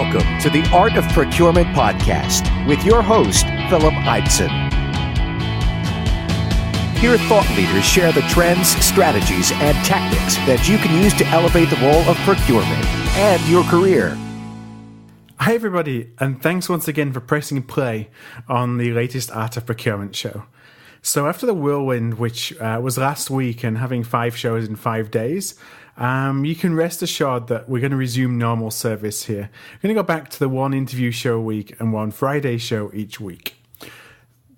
Welcome to the Art of Procurement podcast with your host, Philip Eidson. Here, thought leaders share the trends, strategies, and tactics that you can use to elevate the role of procurement and your career. Hi, everybody, and thanks once again for pressing play on the latest Art of Procurement show. So after the whirlwind, which was last week, and having 5 shows in 5 days, you can rest assured that we're going to resume normal service here. We're going to go back to the 1 interview show a week and 1 Friday show each week.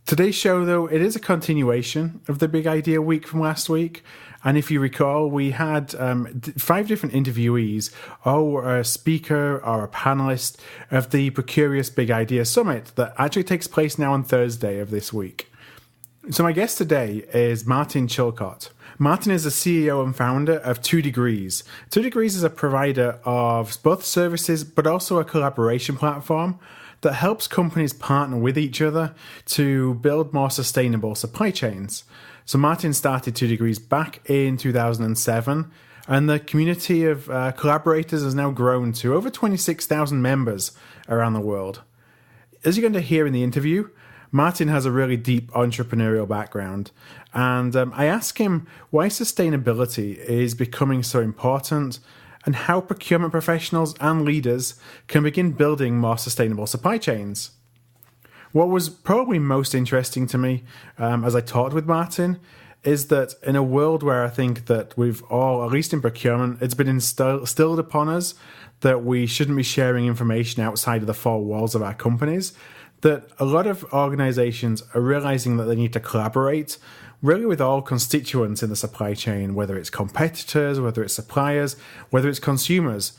Today's show, though, it is a continuation of the Big Idea Week from last week. And if you recall, we had 5 different interviewees, or a speaker or a panelist of the Procurious Big Idea Summit that actually takes place now on Thursday of this week. So my guest today is Martin Chilcott. Martin is the CEO and founder of 2 Degrees. 2 Degrees is a provider of both services, but also a collaboration platform that helps companies partner with each other to build more sustainable supply chains. So Martin started 2 Degrees back in 2007, and the community of collaborators has now grown to over 26,000 members around the world. As you're going to hear in the interview, Martin has a really deep entrepreneurial background, and I ask him why sustainability is becoming so important and how procurement professionals and leaders can begin building more sustainable supply chains. What was probably most interesting to me as I talked with Martin is that in a world where I think that we've all, at least in procurement, it's been instilled upon us that we shouldn't be sharing information outside of the 4 walls of our companies, that a lot of organizations are realizing that they need to collaborate really with all constituents in the supply chain, whether it's competitors, whether it's suppliers, whether it's consumers,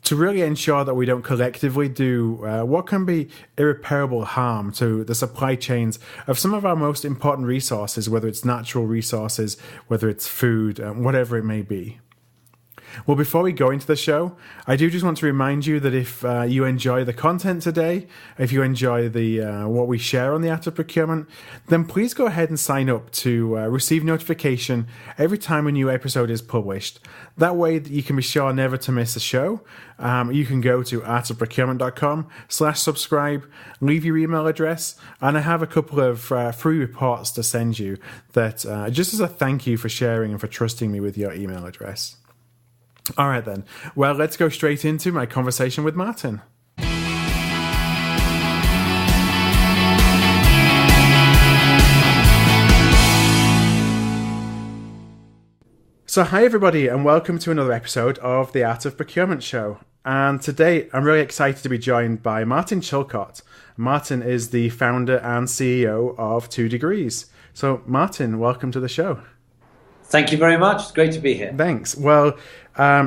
to really ensure that we don't collectively do what can be irreparable harm to the supply chains of some of our most important resources, whether it's natural resources, whether it's food, whatever it may be. Well, before we go into the show, I do just want to remind you that if you enjoy the content today, if you enjoy the what we share on the Art of Procurement, then please go ahead and sign up to receive notification every time a new episode is published. That way you can be sure never to miss a show. You can go to artofprocurement.com/subscribe, leave your email address, and I have a couple of free reports to send you that just as a thank you for sharing and for trusting me with your email address. All right, then. Well, let's go straight into my conversation with Martin. So, hi, everybody, and welcome to another episode of the Art of Procurement show. And today, I'm really excited to be joined by Martin Chilcott. Martin is the founder and CEO of 2 Degrees. So, Martin, welcome to the show. Thank you very much. It's great to be here. Thanks. Well,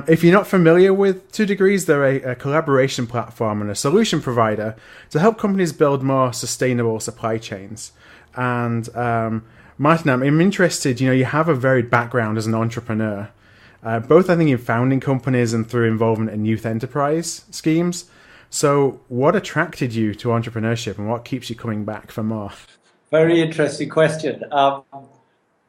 if you're not familiar with 2 Degrees, they're a collaboration platform and a solution provider to help companies build more sustainable supply chains. And Martin, I'm interested, you have a varied background as an entrepreneur, both I think in founding companies and through involvement in youth enterprise schemes. So what attracted you to entrepreneurship and what keeps you coming back for more? Very interesting question.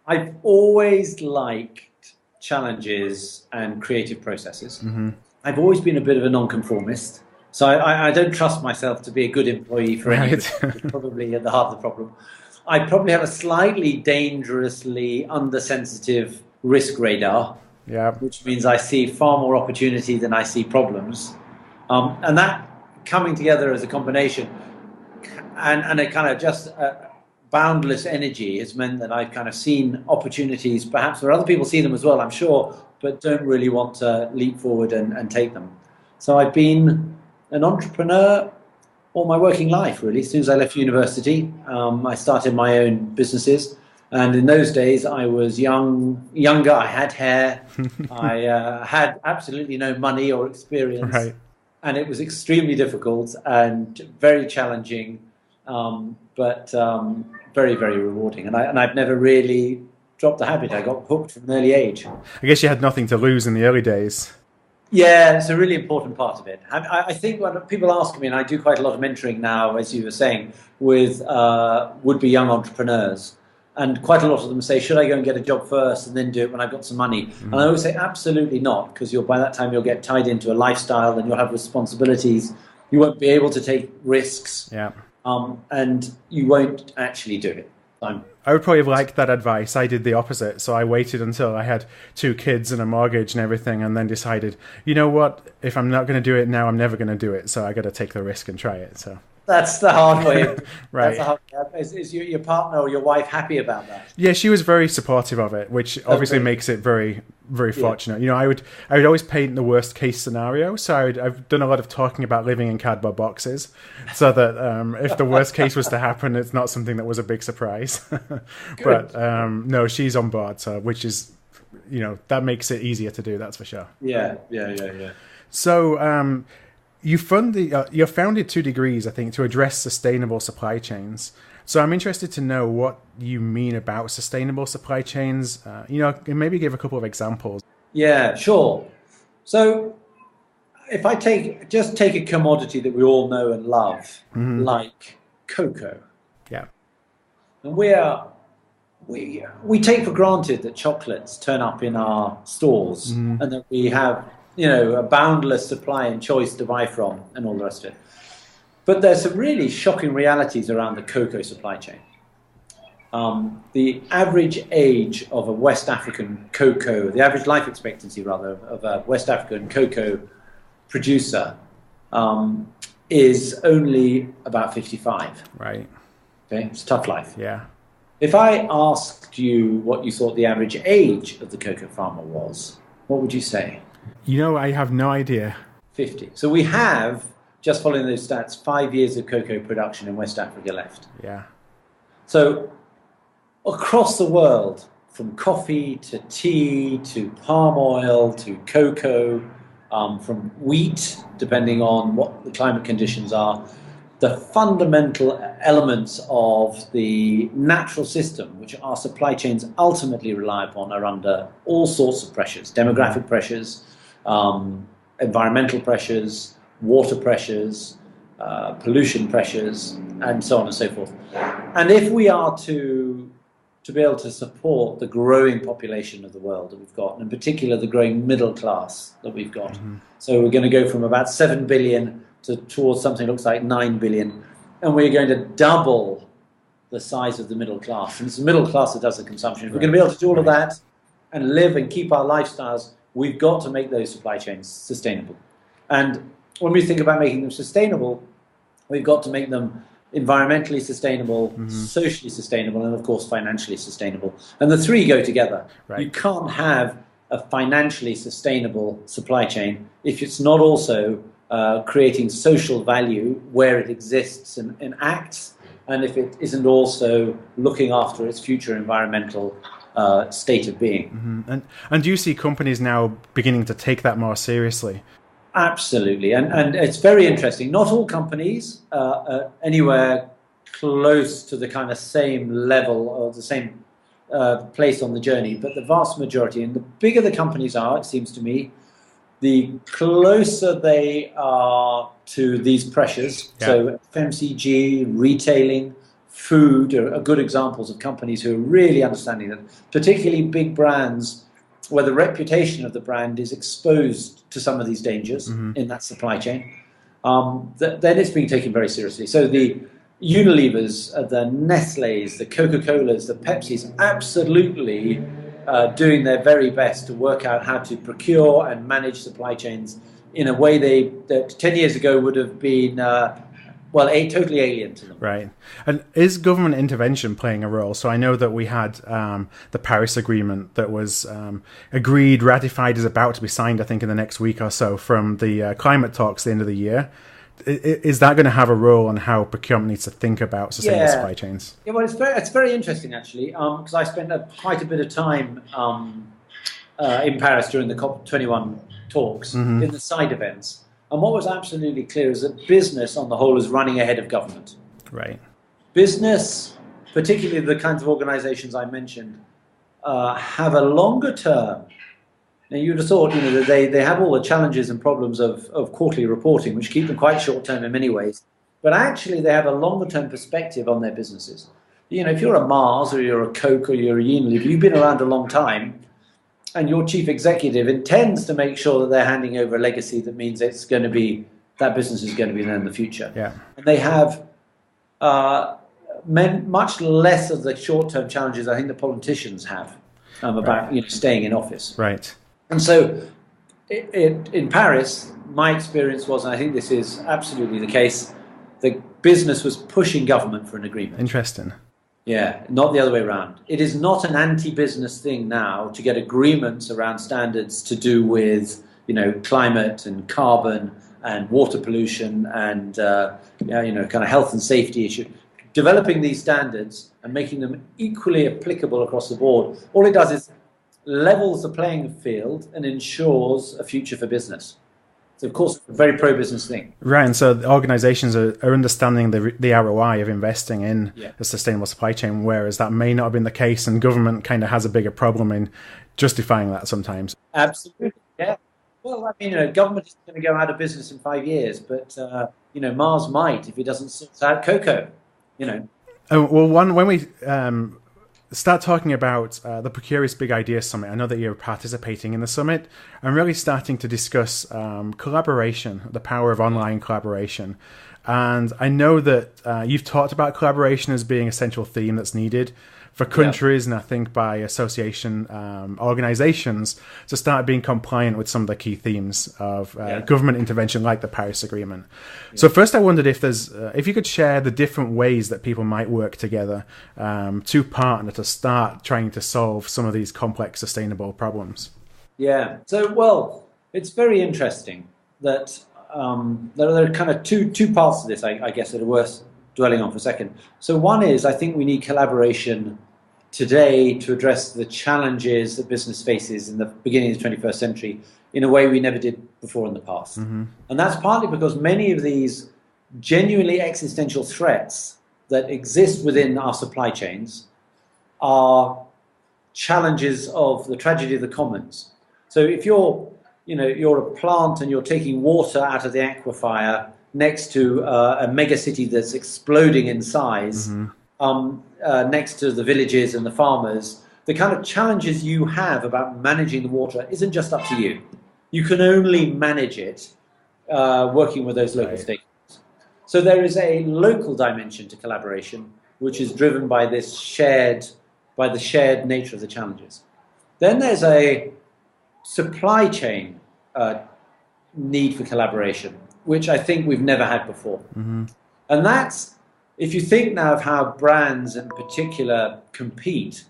I've always liked challenges and creative processes. Mm-hmm. I've always been a bit of a nonconformist, so I don't trust myself to be a good employee for anyone. It's probably at the heart of the problem. I probably have a slightly dangerously undersensitive risk radar, which means I see far more opportunity than I see problems. And that coming together as a combination and a kind of just boundless energy has meant that I've kind of seen opportunities, perhaps where other people see them as well, I'm sure, but don't really want to leap forward and take them. So I've been an entrepreneur all my working life, really. As soon as I left university, I started my own businesses. And in those days, I was younger, I had hair, I had absolutely no money or experience. Right. And it was extremely difficult and very challenging, but very, very rewarding. And I've never really dropped the habit. I got hooked from an early age. I guess you had nothing to lose in the early days. Yeah, it's a really important part of it. I think when people ask me, and I do quite a lot of mentoring now, as you were saying, with would-be young entrepreneurs, and quite a lot of them say, should I go and get a job first and then do it when I've got some money? Mm-hmm. And I always say, absolutely not, because by that time you'll get tied into a lifestyle and you'll have responsibilities You won't be able to take risks. Yeah. And you won't actually do it. I would probably have liked that advice. I did the opposite. So I waited until I had 2 kids and a mortgage and everything, and then decided, you know what, if I'm not going to do it now, I'm never going to do it. So I got to take the risk and try it. So that's the hard way. Right. That's the hard way. Is your partner or your wife happy about that? Yeah, she was very supportive of it, which obviously makes it very, very fortunate. You know, I would always paint the worst case scenario. So I've done a lot of talking about living in cardboard boxes, so that if the worst case was to happen, it's not something that was a big surprise. But no, she's on board, so which is, you know, that makes it easier to do. That's for sure. Yeah. So you founded 2 degrees, I think, to address sustainable supply chains. So I'm interested to know what you mean about sustainable supply chains. You know, maybe give a couple of examples. Yeah, sure. So if I take a commodity that we all know and love, like cocoa. Yeah. And we take for granted that chocolates turn up in our stores and that we have, you know, a boundless supply and choice to buy from and all the rest of it. But there's some really shocking realities around the cocoa supply chain. The average age of a West African cocoa, the average life expectancy, rather, of a West African cocoa producer is only about 55. Right. Okay, it's a tough life. Yeah. If I asked you what you thought the average age of the cocoa farmer was, what would you say? You know, I have no idea. 50. So we have, just following those stats, 5 years of cocoa production in West Africa left. Yeah. So across the world, from coffee to tea to palm oil to cocoa, from wheat, depending on what the climate conditions are, the fundamental elements of the natural system, which our supply chains ultimately rely upon, are under all sorts of pressures: demographic pressures, environmental pressures, water pressures, pollution pressures, and so on and so forth. And if we are to be able to support the growing population of the world that we've got, and in particular the growing middle class that we've got, so we're going to go from about 7 billion towards something that looks like 9 billion, and we're going to double the size of the middle class. And it's the middle class that does the consumption. If we're going to be able to do all of that and live and keep our lifestyles, we've got to make those supply chains sustainable. And when we think about making them sustainable, we've got to make them environmentally sustainable, socially sustainable, and of course financially sustainable. And the 3 go together. Right. You can't have a financially sustainable supply chain if it's not also creating social value where it exists and acts, and if it isn't also looking after its future environmental state of being. And do you see companies now beginning to take that more seriously? Absolutely, and it's very interesting. Not all companies are anywhere close to the kind of same level or the same place on the journey, but the vast majority, and the bigger the companies are, it seems to me, the closer they are to these pressures. Yeah. So FMCG, retailing, food are good examples of companies who are really understanding that, particularly big brands where the reputation of the brand is exposed to some of these dangers in that supply chain, then it's being taken very seriously. So the Unilevers, the Nestle's, the Coca-Colas, the Pepsis, absolutely doing their very best to work out how to procure and manage supply chains in a way that 10 years ago would have been totally alien to them. Right. And is government intervention playing a role? So I know that we had the Paris Agreement that was agreed, ratified, is about to be signed, I think, in the next week or so from the climate talks at the end of the year. Is that going to have a role on how procurement needs to think about sustainable supply chains? Yeah, well, it's very interesting, actually, because I spent quite a bit of time in Paris during the COP21 talks in the side events. And what was absolutely clear is that business, on the whole, is running ahead of government. Right. Business, particularly the kinds of organizations I mentioned, have a longer term. Now, you'd have thought, that they have all the challenges and problems of quarterly reporting, which keep them quite short-term in many ways. But actually, they have a longer-term perspective on their businesses. If you're a Mars or you're a Coke or you're a Unilever, you've been around a long time, and your chief executive intends to make sure that they're handing over a legacy that means it's going to be that business is going to be there in the future. Yeah. And they have much less of the short-term challenges I think the politicians have about staying in office. Right. And so in Paris, my experience was, and I think this is absolutely the case, the business was pushing government for an agreement. Interesting. Yeah, not the other way around. It is not an anti-business thing now to get agreements around standards to do with, climate and carbon and water pollution and kind of health and safety issue. Developing these standards and making them equally applicable across the board, all it does is levels the playing field and ensures a future for business. So, of course, it's a very pro-business thing. Right, and so the organizations are understanding the ROI of investing in a sustainable supply chain, whereas that may not have been the case, and government kind of has a bigger problem in justifying that sometimes. Absolutely, yeah. Well, I mean, government is going to go out of business in 5 years, but, Mars might if it doesn't sort out cocoa, Well, when we start talking about the Procurious Big Idea Summit, I know that you're participating in the summit. I'm really starting to discuss collaboration, the power of online collaboration. And I know that you've talked about collaboration as being a central theme that's needed for countries, and I think by association organizations to start being compliant with some of the key themes of government intervention, like the Paris Agreement. Yeah. So first, I wondered if you could share the different ways that people might work together to partner to start trying to solve some of these complex sustainable problems. Yeah. So, it's very interesting that there are kind of two parts to this, I guess, that are worth dwelling on for a second. So one is, I think we need collaboration today to address the challenges that business faces in the beginning of the 21st century in a way we never did before in the past. Mm-hmm. And that's partly because many of these genuinely existential threats that exist within our supply chains are challenges of the tragedy of the commons. So if you're a plant and you're taking water out of the aquifer next to a mega city that's exploding in size, next to the villages and the farmers, the kind of challenges you have about managing the water isn't just up to you. You can only manage it working with those local stakeholders. So there is a local dimension to collaboration, which is driven by the shared nature of the challenges. Then there's a supply chain need for collaboration, which I think we've never had before. Mm-hmm. And that's, if you think now of how brands in particular compete,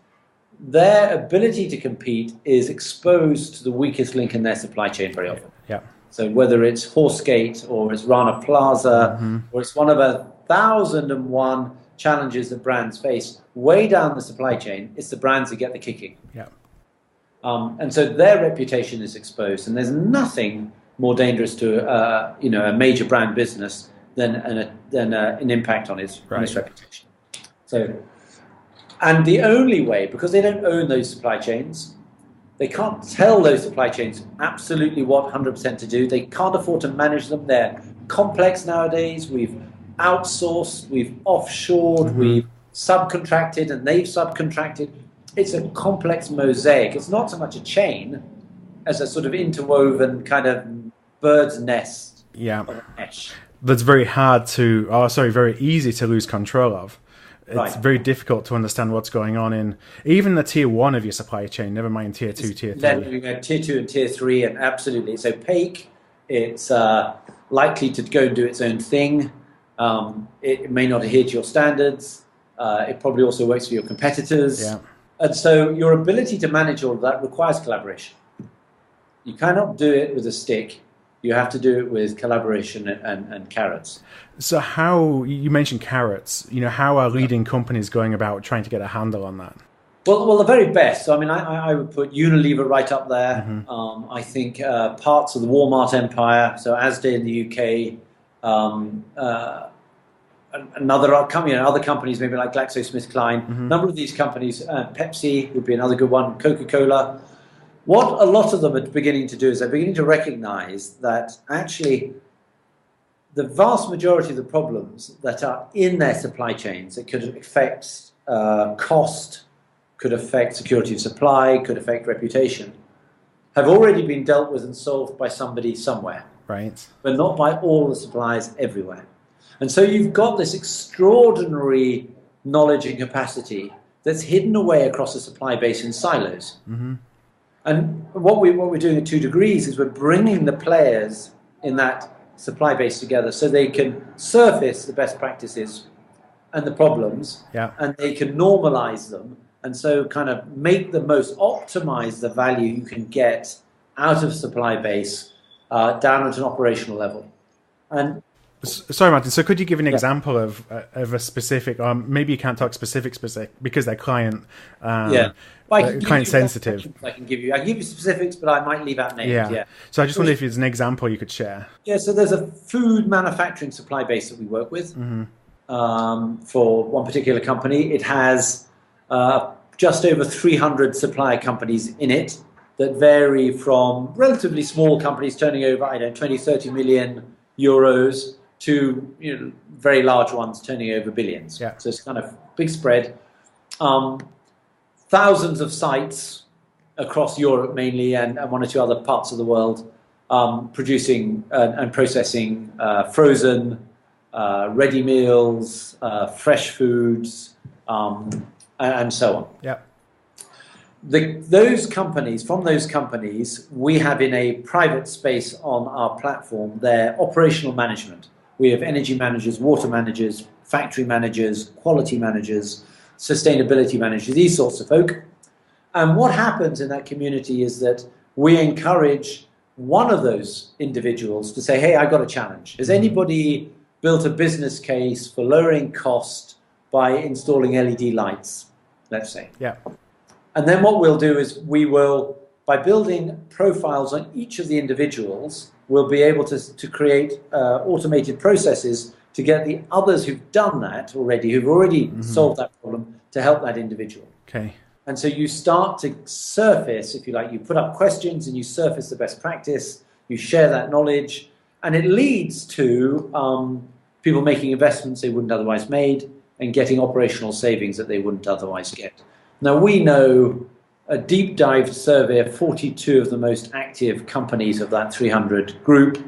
their ability to compete is exposed to the weakest link in their supply chain very often. Yeah. So whether it's Horsegate or it's Rana Plaza or it's one of 1,001 challenges that brands face, way down the supply chain, it's the brands that get the kicking. Yeah. And so their reputation is exposed, and there's nothing more dangerous to a major brand business than an impact on its reputation. So, and the only way, because they don't own those supply chains, they can't tell those supply chains absolutely what 100% to do. They can't afford to manage them. They're complex nowadays. We've outsourced, we've offshored, we've subcontracted, and they've subcontracted. It's a complex mosaic. It's not so much a chain as a sort of interwoven kind of bird's nest of a mesh. That's very very easy to lose control of. It's very difficult to understand what's going on in even the tier 1 of your supply chain, never mind tier 2, tier 3. Then tier 2 and tier 3, and absolutely. It's opaque. It's likely to go and do its own thing. It may not adhere to your standards. It probably also works for your competitors. Yeah. And so your ability to manage all of that requires collaboration. You cannot do it with a stick. You have to do it with collaboration and carrots. So how, you mentioned carrots, how are leading companies going about trying to get a handle on that? Well, the very best. So, I mean, I would put Unilever right up there. Mm-hmm. I think parts of the Walmart empire, so Asda in the UK, other companies, maybe like GlaxoSmithKline. Mm-hmm. A number of these companies, Pepsi would be another good one, Coca-Cola. What a lot of them are beginning to do is they're beginning to recognize that actually the vast majority of the problems that are in their supply chains, that could affect cost, could affect security of supply, could affect reputation, have already been dealt with and solved by somebody somewhere. Right. but not by all the suppliers everywhere. And so you've got this extraordinary knowledge and capacity that's hidden away across the supply base in silos. Mm-hmm. And what we're doing at 2 Degrees is we're bringing the players in that supply base together so they can surface the best practices and the problems, and they can normalize them, and so kind of make the most, optimize the value you can get out of supply base down at an operational level. And sorry, Martin. So, could you give an example of a specific? Maybe you can't talk specifics because they're client client sensitive. I can give you specifics, but I might leave out names. Yeah. So, I just wonder if there's an example you could share. Yeah. So, there's a food manufacturing supply base that we work with for one particular company. It has just over 300 supplier companies in it that vary from relatively small companies turning over, 20, 30 million euros to very large ones turning over billions. Yeah. So it's kind of big spread. Thousands of sites across Europe mainly and one or two other parts of the world producing and processing frozen, ready meals, fresh foods, and so on. Yeah. From those companies, we have in a private space on our platform their operational management. We have energy managers, water managers, factory managers, quality managers, sustainability managers, these sorts of folk. And what happens in that community is that we encourage one of those individuals to say, hey, I've got a challenge. Has anybody built a business case for lowering cost by installing LED lights, let's say? Yeah. And then what we'll do is we will, by building profiles on each of the individuals, we'll be able to create automated processes to get the others who've done that already, who've already solved that problem, to help that individual. Okay. And so you start to surface, if you like, you put up questions and you surface the best practice, you share that knowledge, and it leads to people making investments they wouldn't otherwise made and getting operational savings that they wouldn't otherwise get. Now, we know a deep dive survey of 42 of the most active companies of that 300 group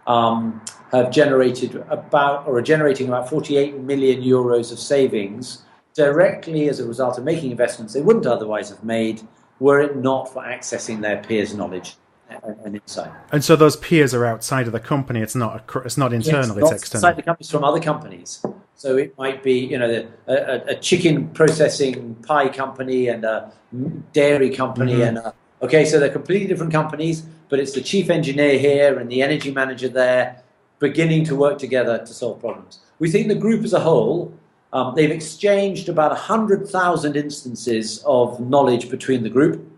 have generated are generating about 48 million euros of savings directly as a result of making investments they wouldn't otherwise have made were it not for accessing their peers' knowledge and insight. And so those peers are outside of the company. It's not internal. It's external. Outside the companies, from other companies. So it might be, a chicken processing pie company and a dairy company, so they're completely different companies. But it's the chief engineer here and the energy manager there, beginning to work together to solve problems. We think the group as a whole, they've exchanged about 100,000 instances of knowledge between the group.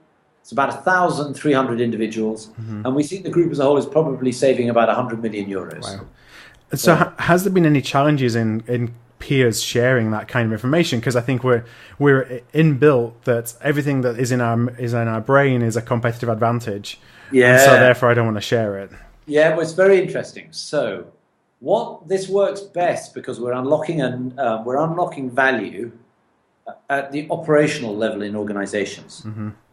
It's about 1,300 individuals, and we think the group as a whole is probably saving about 100 million euros. Wow. So has there been any challenges in peers sharing that kind of information? Because I think we're inbuilt that everything that is in our brain is a competitive advantage. Yeah. And so therefore I don't want to share it. Yeah, well, it's very interesting. So this works best because we're unlocking value at the operational level in organizations.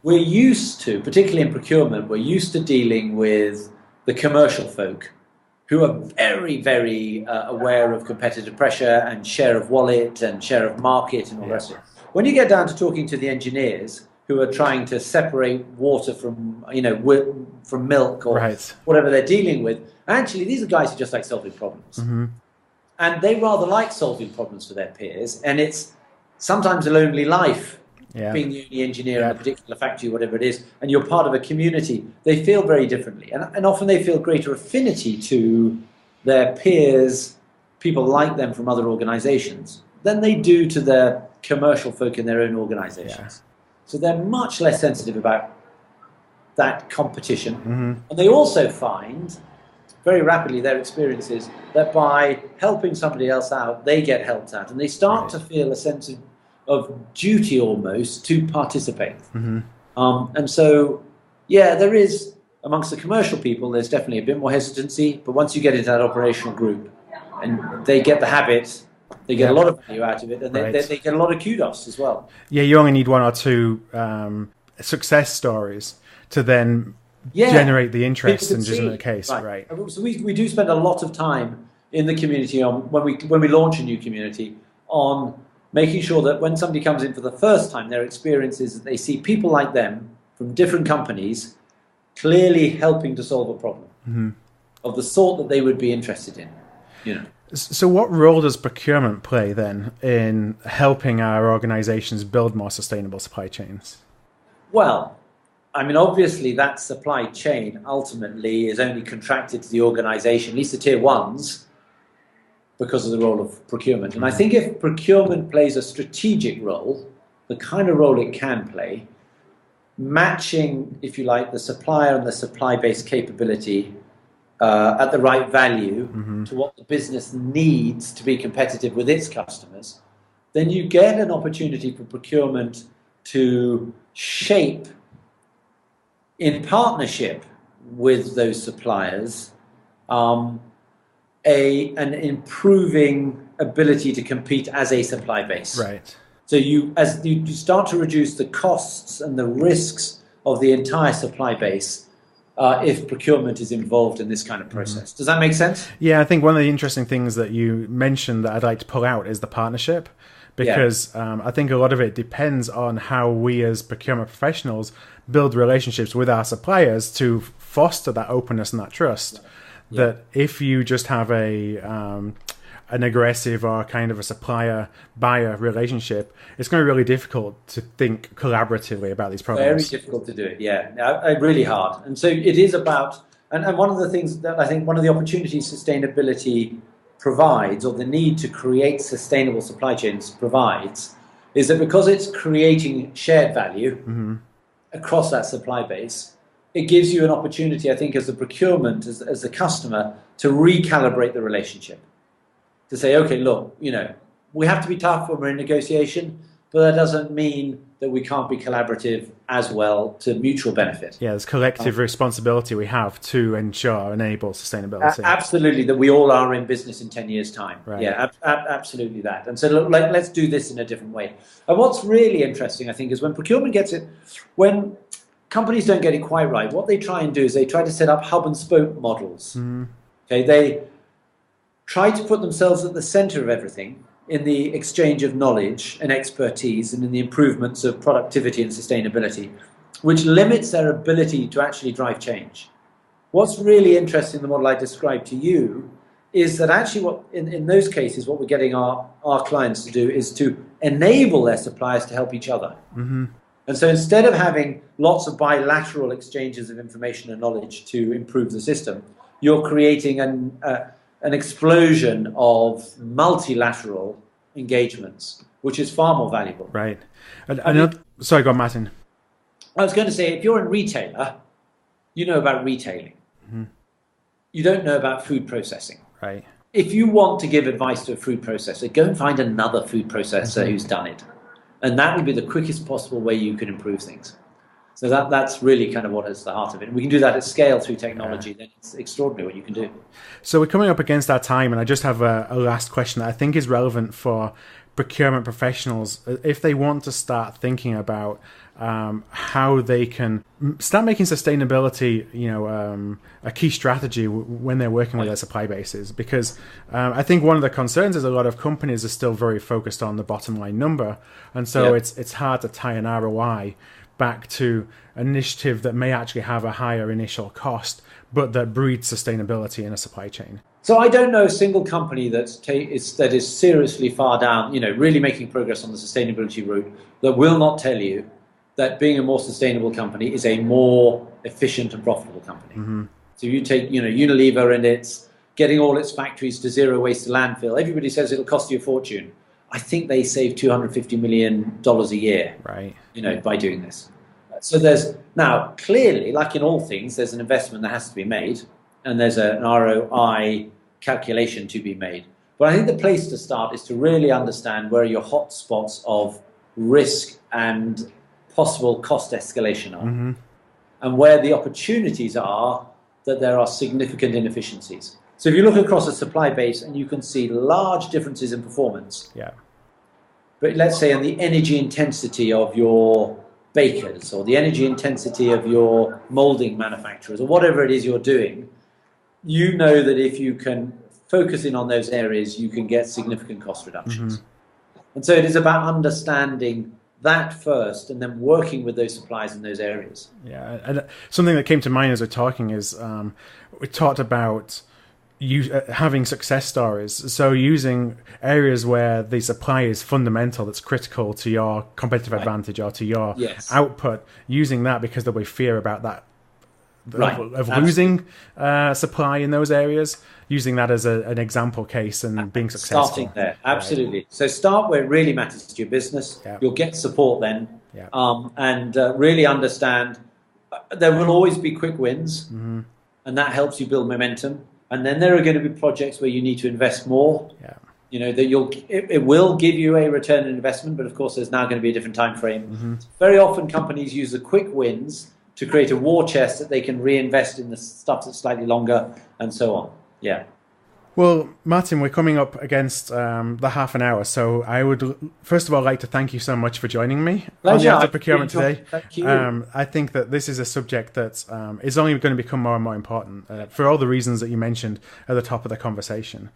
We're used to, particularly in procurement, we're used to dealing with the commercial folk who are very, very aware of competitive pressure and share of wallet and share of market and all that stuff. When you get down to talking to the engineers who are trying to separate water from milk or whatever they're dealing with, actually these are guys who just like solving problems. And they rather like solving problems for their peers, and it's sometimes a lonely life being the only engineer in a particular factory, whatever it is, and you're part of a community. They feel very differently, and often they feel greater affinity to their peers, people like them from other organizations, than they do to their commercial folk in their own organizations. So they're much less sensitive about that competition. And they also find very rapidly, their experience is that by helping somebody else out, they get helped out, and they start to feel a sense of duty almost to participate. And so, there is, amongst the commercial people, there's definitely a bit more hesitancy, but once you get into that operational group and they get the habit, they get a lot of value out of it, and they get a lot of kudos as well. Yeah, you only need one or two success stories to then generate the interest People and could just see. in the case, right? So we do spend a lot of time in the community on when we launch a new community on making sure that when somebody comes in for the first time, their experience is that they see people like them from different companies clearly helping to solve a problem of the sort that they would be interested in, you know. So what role does procurement play then in helping our organizations build more sustainable supply chains? Well, I mean, obviously that supply chain ultimately is only contracted to the organization, at least the tier ones, because of the role of procurement. And I think if procurement plays a strategic role, the kind of role it can play, matching, if you like, the supplier and the supply-based capability at the right value to what the business needs to be competitive with its customers, then you get an opportunity for procurement to shape, in partnership with those suppliers, an improving ability to compete as a supply base. Right. So as you start to reduce the costs and the risks of the entire supply base, if procurement is involved in this kind of process. Does that make sense? Yeah, I think one of the interesting things that you mentioned that I'd like to pull out is the partnership, because I think a lot of it depends on how we as procurement professionals build relationships with our suppliers to foster that openness and that trust. That if you just have an aggressive or kind of a supplier-buyer relationship, it's going to be really difficult to think collaboratively about these problems. Very difficult to do it, really hard. And so it is about, and one of the things that I think one of the opportunities sustainability provides, or the need to create sustainable supply chains provides, is that because it's creating shared value across that supply base, it gives you an opportunity, I think, as the procurement, as the customer, to recalibrate the relationship. To say, okay, look, you know, we have to be tough when we're in negotiation, but that doesn't mean that we can't be collaborative as well to mutual benefit. Yeah, there's collective responsibility we have to ensure, enable sustainability. Absolutely, that we all are in business in 10 years' time. Right. Yeah, absolutely that. And so look, let's do this in a different way. And what's really interesting, I think, is when procurement gets it, when companies don't get it quite right, what they try and do is they try to set up hub and spoke models. Okay, they try to put themselves at the center of everything in the exchange of knowledge and expertise and in the improvements of productivity and sustainability, which limits their ability to actually drive change. What's really interesting in the model I described to you is that actually what in those cases what we're getting our clients to do is to enable their suppliers to help each other. And so instead of having lots of bilateral exchanges of information and knowledge to improve the system, you're creating an explosion of multilateral engagements, which is far more valuable. Right. Sorry, go on, Martin. I was going to say, if you're a retailer, you know about retailing. You don't know about food processing. Right. If you want to give advice to a food processor, go and find another food processor who's done it. And that would be the quickest possible way you can improve things. So that's really kind of what is the heart of it. And we can do that at scale through technology. Then it's extraordinary what you can do. So we're coming up against our time, and I just have a last question that I think is relevant for procurement professionals if they want to start thinking about how they can start making sustainability, a key strategy when they're working with their supply bases. Because I think one of the concerns is a lot of companies are still very focused on the bottom line number, and so it's hard to tie an ROI back to an initiative that may actually have a higher initial cost, but that breeds sustainability in a supply chain. So I don't know a single company that is seriously far down, really making progress on the sustainability route, that will not tell you that being a more sustainable company is a more efficient and profitable company. So you take, Unilever, and it's getting all its factories to zero waste to landfill. Everybody says it'll cost you a fortune. I think they save $250 million a year, right? By doing this. So there's now clearly, like in all things, there's an investment that has to be made, and there's an ROI calculation to be made. But I think the place to start is to really understand where your hot spots of risk and possible cost escalation are, and where the opportunities are that there are significant inefficiencies. So if you look across a supply base and you can see large differences in performance, but let's say in the energy intensity of your bakers or the energy intensity of your molding manufacturers or whatever it is you're doing, you know that if you can focus in on those areas, you can get significant cost reductions. And so it is about understanding that first and then working with those suppliers in those areas. Yeah, and something that came to mind as we're talking is we talked about having success stories. So using areas where the supply is fundamental, that's critical to your competitive advantage or to your output, using that because there'll be fear about that of losing supply in those areas, using that as an example case and being successful. Starting there, absolutely. Right. So start where it really matters to your business. Yeah. You'll get support then, and really understand there will always be quick wins, and that helps you build momentum. And then there are going to be projects where you need to invest more. Yeah. You know that it will give you a return on investment, but of course there's now going to be a different time frame. Very often companies use the quick wins to create a war chest that they can reinvest in the stuff that's slightly longer and so on. Yeah. Well, Martin, we're coming up against the half an hour, so I would first of all like to thank you so much for joining me on the Art of Procurement today. Thank you. I think that this is a subject that is only going to become more and more important for all the reasons that you mentioned at the top of the conversation.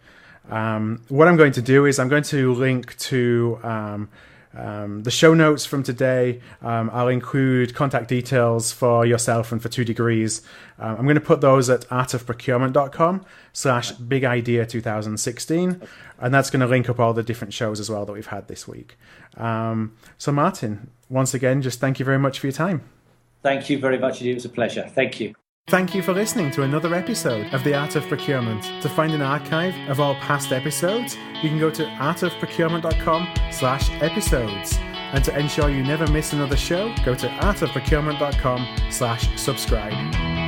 What I'm going to do is I'm going to link to the show notes from today. I'll include contact details for yourself and for 2 Degrees. I'm going to put those at artofprocurement.com/Big Idea 2016. And that's going to link up all the different shows as well that we've had this week. So Martin, once again, just thank you very much for your time. Thank you very much. It was a pleasure. Thank you. Thank you for listening to another episode of The Art of Procurement. To find an archive of all past episodes, you can go to artofprocurement.com/episodes. And to ensure you never miss another show, go to artofprocurement.com/subscribe.